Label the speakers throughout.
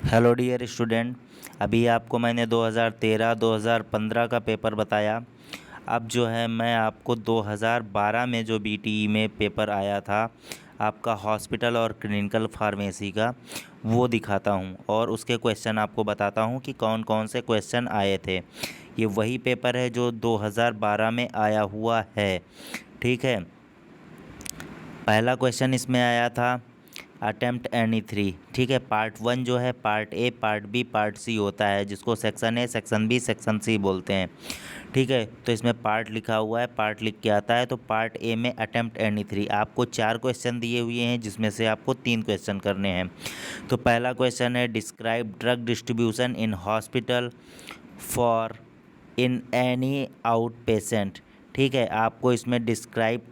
Speaker 1: Hello dear student. अभी आपको मैंने 2013-2015 का पेपर बताया। अब जो है मैं आपको 2012 में जो बीटीई में पेपर आया था आपका हॉस्पिटल और क्लिनिकल फार्मेसी का, वो दिखाता हूँ और उसके क्वेश्चन आपको बताता हूँ कि कौन कौन से क्वेश्चन आए थे। ये वही पेपर है जो 2012 में आया हुआ है। ठीक है, पहला क्वेश्चन इसमें आया था अटेम्प्ट एनी थ्री। ठीक है, पार्ट 1 जो है part A, part B, part C होता है, जिसको section A, section B, section C बोलते हैं। ठीक है, तो इसमें पार्ट लिखा हुआ है, पार्ट लिख के आता है। तो पार्ट ए में अटेम्प्ट एनी थ्री आपको 4 क्वेश्चन दिए हुए हैं, जिसमें से आपको 3 क्वेश्चन करने हैं। तो पहला क्वेश्चन है describe drug distribution in hospital for in any out patient. ठीक है, आपको इसमें डिस्क्राइब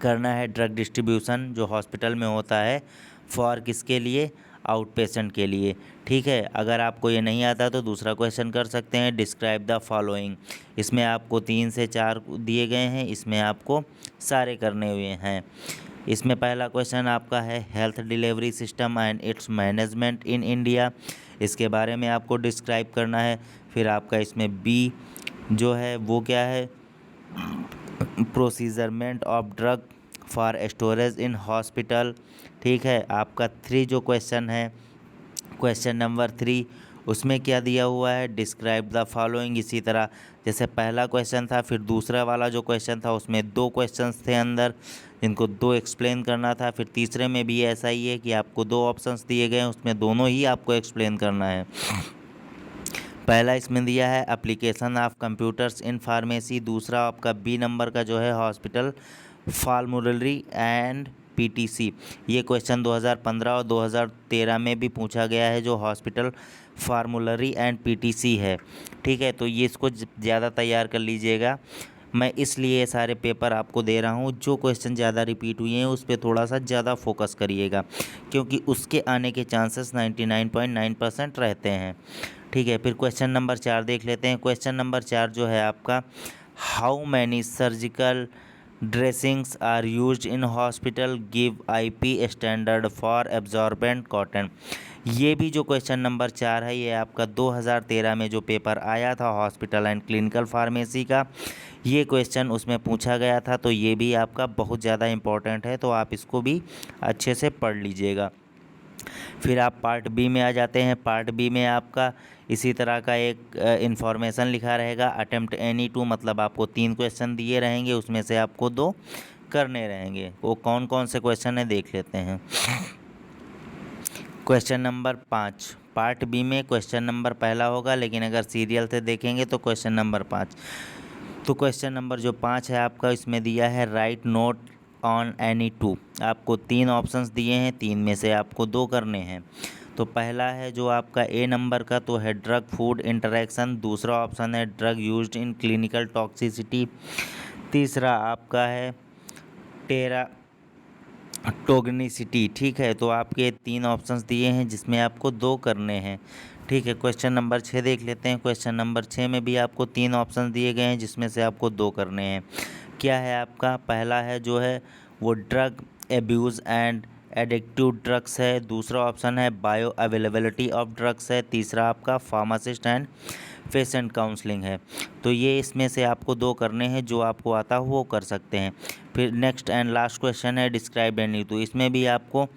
Speaker 1: करना है ड्रग डिस्ट्रीब्यूशन जो हॉस्पिटल में होता है, फॉर किसके लिए? आउट पेशेंट के लिए। ठीक है, अगर आपको ये नहीं आता तो दूसरा क्वेश्चन कर सकते हैं डिस्क्राइब द फॉलोइंग। इसमें आपको 3 से 4 दिए गए हैं, इसमें आपको सारे करने हुए हैं। इसमें पहला क्वेश्चन आपका है health delivery system and it's management in India. इसके बारे में आपको डिस्क्राइब करना है। फिर आपका इसमें बी जो है वो क्या है, procurement of drug for storage in hospital. ठीक है, आपका 3 जो क्वेश्चन है, क्वेश्चन नंबर 3, उसमें क्या दिया हुआ है डिस्क्राइब द फॉलोइंग। इसी तरह जैसे पहला क्वेश्चन था, फिर दूसरा वाला जो क्वेश्चन था उसमें 2 क्वेश्चंस थे अंदर, जिनको 2 एक्सप्लेन करना था। फिर तीसरे में भी ऐसा ही है कि आपको 2 ऑप्शंस दिए गए हैं, उसमें दोनों ही आपको एक्सप्लेन करना है। पहला इसमें दिया है application of computers in pharmacy. दूसरा आपका बी नंबर का जो है हॉस्पिटल फार्मूलरी एंड पीटीसी। ये क्वेश्चन 2015 और 2013 में भी पूछा गया है, जो हॉस्पिटल फार्मूलरी एंड पीटीसी है। ठीक है, तो ये इसको ज़्यादा तैयार कर लीजिएगा। मैं इसलिए सारे पेपर आपको दे रहा हूँ, जो क्वेश्चन ज़्यादा रिपीट हुए हैं उस पर थोड़ा सा ज़्यादा फोकस करिएगा, क्योंकि उसके आने के चांसेस 99.9% रहते हैं। ठीक है, फिर क्वेश्चन नंबर 4 देख लेते हैं। क्वेश्चन नंबर 4 जो है आपका how many surgical dressings are used in hospital, give IP standard for absorbent cotton. ये भी जो क्वेश्चन नंबर 4 है, ये आपका 2013 में जो पेपर आया था हॉस्पिटल एंड क्लिनिकल फार्मेसी का, ये क्वेश्चन उसमें पूछा गया था। तो ये भी आपका बहुत ज़्यादा इम्पोर्टेंट है, तो आप इसको भी अच्छे से पढ़ लीजिएगा। फिर आप पार्ट बी में आ जाते हैं। पार्ट बी में आपका इसी तरह का एक इन्फॉर्मेशन लिखा रहेगा अटेम्प्ट एनी टू, मतलब आपको 3 क्वेश्चन दिए रहेंगे, उसमें से आपको 2 करने रहेंगे। वो कौन कौन से क्वेश्चन है देख लेते हैं। क्वेश्चन नंबर 5 पार्ट बी में क्वेश्चन नंबर पहला होगा, लेकिन अगर सीरियल से देखेंगे तो क्वेश्चन नंबर 5। तो क्वेश्चन नंबर जो 5 है आपका, इसमें दिया है right note on any two. आपको 3 ऑप्शंस दिए हैं, 3 में से आपको 2 करने हैं। तो पहला है जो आपका ए नंबर का, तो है ड्रग फूड इंटरेक्शन। दूसरा ऑप्शन है drug used in clinical toxicity. तीसरा आपका है टेरा टोगनिसिटी। ठीक है, तो आपके 3 ऑप्शंस दिए हैं, जिसमें आपको 2 करने हैं। ठीक है, क्वेश्चन नंबर 6 देख लेते हैं। क्वेश्चन नंबर 6 में भी आपको 3 ऑप्शन दिए गए हैं, जिसमें से आपको 2 करने हैं। क्या है आपका? पहला है जो है वो drug abuse and addictive drugs है। दूसरा ऑप्शन है बायो अवेलेबिलिटी ऑफ ड्रग्स है। तीसरा आपका फार्मासिस्ट एंड पेशेंट काउंसलिंग है। तो ये इसमें से आपको 2 करने हैं, जो आपको आता हो वो कर सकते हैं। फिर नेक्स्ट एंड लास्ट क्वेश्चन है डिस्क्राइब एनी। तो इसमें भी आपको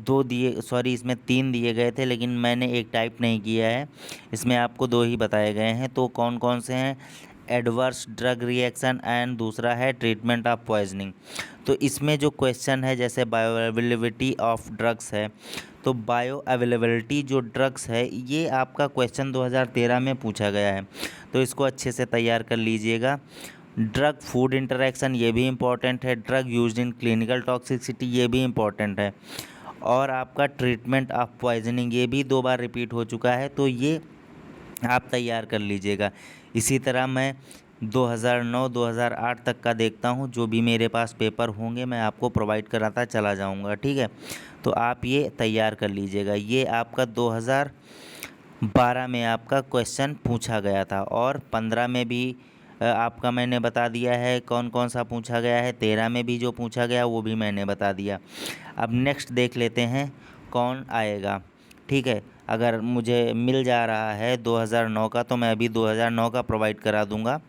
Speaker 1: 2 दिए, सॉरी इसमें 3 दिए गए थे, लेकिन मैंने एक टाइप नहीं किया है, इसमें आपको 2 ही बताए गए हैं। तो कौन कौन से हैं? एडवर्स ड्रग रिएक्शन एंड दूसरा है ट्रीटमेंट ऑफ पॉइजनिंग। तो इसमें जो क्वेश्चन है जैसे बायो अवेलेबिलिटी ऑफ ड्रग्स है, तो बायो अवेलेबिलिटी जो ड्रग्स है ये आपका क्वेश्चन 2013 में पूछा गया है, तो इसको अच्छे से तैयार कर लीजिएगा। ड्रग फूड इंटरेक्शन ये भी इम्पॉर्टेंट है। Drug used in clinical toxicity ये भी इम्पॉर्टेंट है। और आपका ट्रीटमेंट ऑफ पॉइजनिंग ये भी 2 बार रिपीट हो चुका है, तो ये आप तैयार कर लीजिएगा। इसी तरह मैं 2009-2008 तक का देखता हूँ, जो भी मेरे पास पेपर होंगे मैं आपको प्रोवाइड कराता चला जाऊँगा। ठीक है, तो आप ये तैयार कर लीजिएगा। ये आपका 2012 में आपका क्वेश्चन पूछा गया था, और 15 में भी आपका मैंने बता दिया है कौन कौन सा पूछा गया है। 13 में भी जो पूछा गया वो भी मैंने बता दिया। अब नेक्स्ट देख लेते हैं कौन आएगा। ठीक है। अगर मुझे मिल जा रहा है 2009 का तो मैं अभी 2009 का प्रोवाइड करा दूंगा,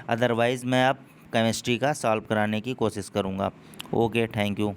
Speaker 1: अदरवाइज़ मैं अब केमिस्ट्री का सॉल्व कराने की कोशिश करूंगा। Okay, thank you.